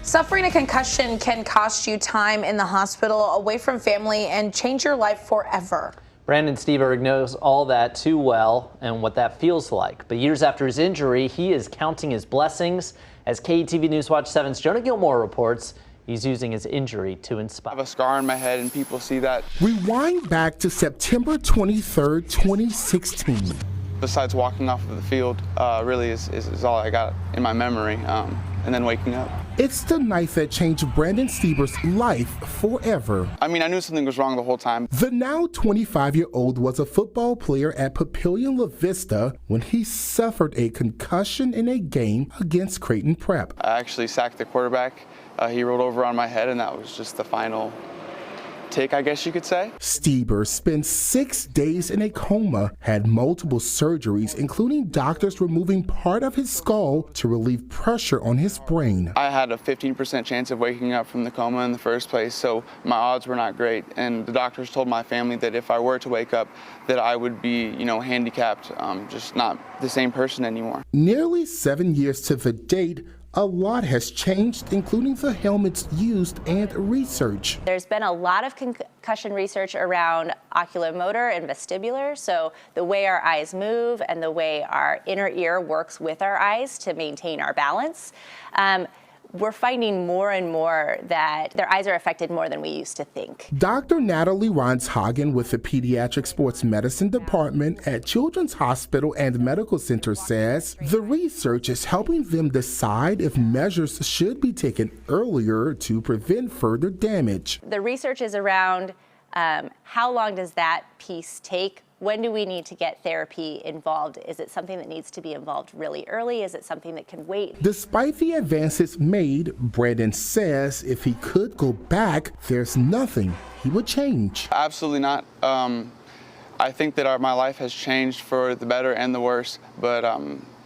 Suffering a concussion can cost you time in the hospital, away from family, and change your life forever. Brandon Steberg knows all that too well and what that feels like. But years after his injury, he is counting his blessings. As KETV News Watch 7's Jonah Gilmore reports, he's using his injury to inspire. I have a scar on my head and people see that. Rewind back to September 23, 2016. Besides walking off of the field, really is all I got in my memory, and then waking up. It's the night that changed Brandon Steberg's life forever. I mean, I knew something was wrong the whole time. The now 25-year-old was a football player at Papillion La Vista when he suffered a concussion in a game against Creighton Prep. I actually sacked the quarterback. He rolled over on my head, and that was just the final take, I guess you could say. Steberg spent 6 days in a coma, had multiple surgeries, including doctors removing part of his skull to relieve pressure on his brain. I had a 15% chance of waking up from the coma in the first place, so my odds were not great. And the doctors told my family that if I were to wake up, that I would be, handicapped, just not the same person anymore. Nearly 7 years to the date, a lot has changed, including the helmets used and research. There's been a lot of concussion research around oculomotor and vestibular, so the way our eyes move and the way our inner ear works with our eyes to maintain our balance. We're finding more and more that their eyes are affected more than we used to think. Dr. Natalie Ronshagen with the Pediatric Sports Medicine Department at Children's Hospital and Medical Center says the research is helping them decide if measures should be taken earlier to prevent further damage. The research is around how long does that piece take? When do we need to get therapy involved? Is it something that needs to be involved really early? Is it something that can wait? Despite the advances made, Brandon says if he could go back, there's nothing he would change. Absolutely not. I think that my life has changed for the better and the worse, but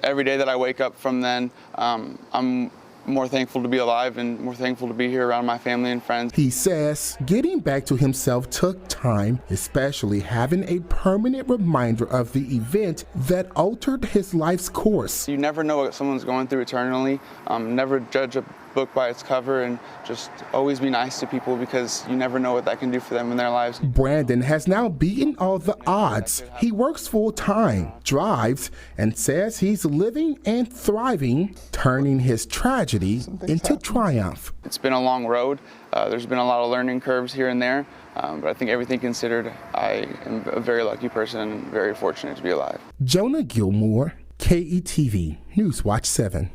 every day that I wake up from then, I'm more thankful to be alive and more thankful to be here around my family and friends. He says getting back to himself took time, especially having a permanent reminder of the event that altered his life's course. You never know what someone's going through eternally. Never judge a book by its cover, and just always be nice to people because you never know what that can do for them in their lives. Brandon has now beaten all the odds. He works full-time, drives, and says he's living and thriving, turning his tragedy into triumph. It's been a long road. There's been a lot of learning curves here and there, but I think everything considered, I am a very lucky person and very fortunate to be alive. Jonah Gilmore, KETV News Watch 7.